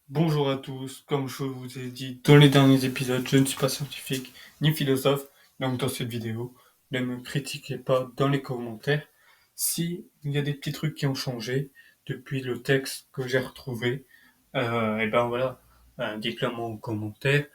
Bonjour à tous, comme je vous ai dit dans les derniers épisodes, je ne suis pas scientifique ni philosophe, donc dans cette vidéo, ne me critiquez pas dans les commentaires. Si il y a des petits trucs qui ont changé depuis le texte que j'ai retrouvé, et ben voilà, dites-le moi en commentaire.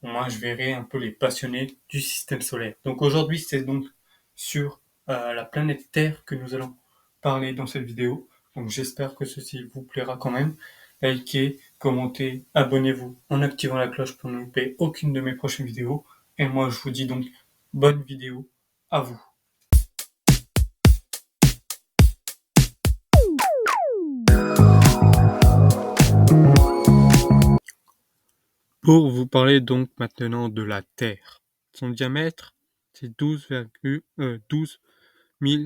Moi, je verrai un peu les passionnés du système solaire. Donc aujourd'hui, c'est donc sur la planète Terre que nous allons parler dans cette vidéo. Donc j'espère que ceci vous plaira quand même. Likez, commentez, abonnez-vous en activant la cloche pour ne louper aucune de mes prochaines vidéos. Et moi, je vous dis donc bonne vidéo à vous. Pour vous parler donc maintenant de la Terre. Son diamètre, c'est 12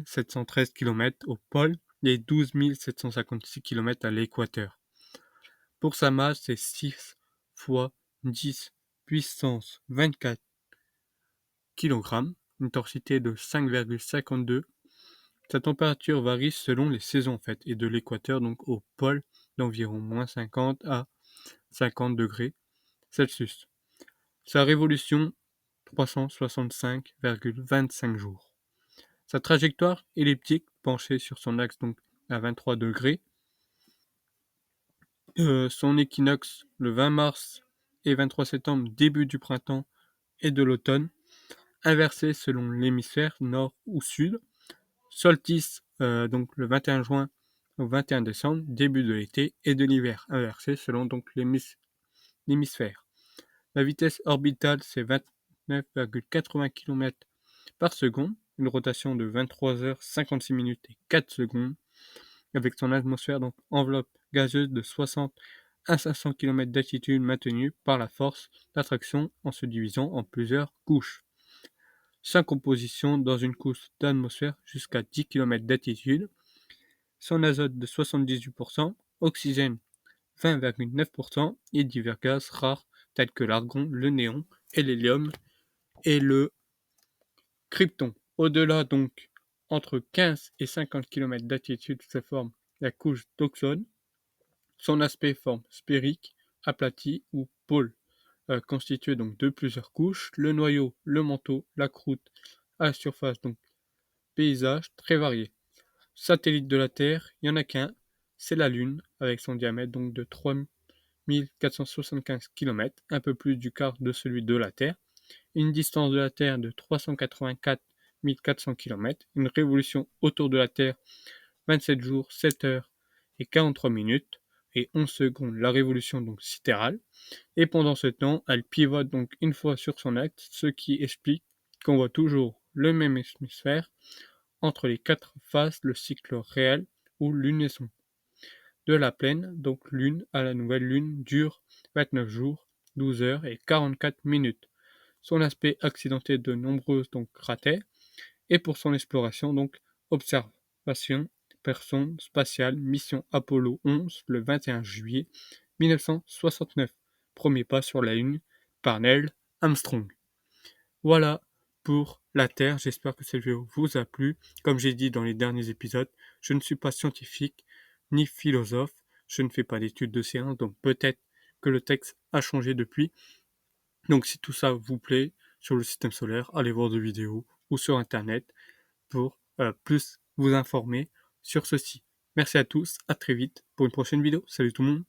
713 km au pôle et 12 756 km à l'équateur. Pour sa masse, c'est 6 fois 10 puissance 24 kg, une torsité de 5,52. Sa température varie selon les saisons en fait, et de l'équateur donc au pôle d'environ moins 50 à 50 degrés Celsius. Sa révolution 365,25 jours. Sa trajectoire elliptique penchée sur son axe donc à 23 degrés. Son équinoxe le 20 mars et 23 septembre, début du printemps et de l'automne, inversé selon l'hémisphère nord ou sud. Solstice donc le 21 juin au 21 décembre, début de l'été et de l'hiver, inversé selon donc l'hémisphère. La vitesse orbitale c'est 29,80 km par seconde, une rotation de 23h56 minutes et 4 secondes, avec son atmosphère donc enveloppe gazeuse de 60 à 500 km d'altitude maintenue par la force d'attraction en se divisant en plusieurs couches. Sa composition dans une couche d'atmosphère jusqu'à 10 km d'altitude, son azote de 78%, oxygène 20,9% et divers gaz rares tels que l'argon, le néon et l'hélium et le krypton. Au-delà donc, entre 15 et 50 km d'altitude se forme la couche d'oxone. Son aspect forme sphérique, aplati ou pôle, constitué donc de plusieurs couches, le noyau, le manteau, la croûte, à la surface donc paysage très varié. Satellite de la Terre, il n'y en a qu'un, c'est la Lune, avec son diamètre donc de 3475 km, un peu plus du quart de celui de la Terre, une distance de la Terre de 384 400 km, une révolution autour de la Terre 27 jours, 7 heures et 43 minutes et 11 secondes la révolution donc sidérale. Et pendant ce temps, elle pivote donc une fois sur son axe, ce qui explique qu'on voit toujours le même hémisphère entre les quatre faces le cycle réel ou lunaison de la pleine, donc lune à la nouvelle lune, dure 29 jours, 12 heures et 44 minutes. Son aspect accidenté de nombreux donc cratères et pour son exploration donc observation personne spatiale mission Apollo 11 le 21 juillet 1969. Premier pas sur la Lune par Neil Armstrong. Voilà pour la Terre, j'espère que cette vidéo vous a plu. Comme j'ai dit dans les derniers épisodes, je ne suis pas scientifique ni philosophe, je ne fais pas d'études de science, donc peut-être que le texte a changé depuis. Donc si tout ça vous plaît sur le système solaire, allez voir des vidéos ou sur internet pour plus vous informer sur ceci. Merci à tous, à très vite pour une prochaine vidéo. Salut tout le monde.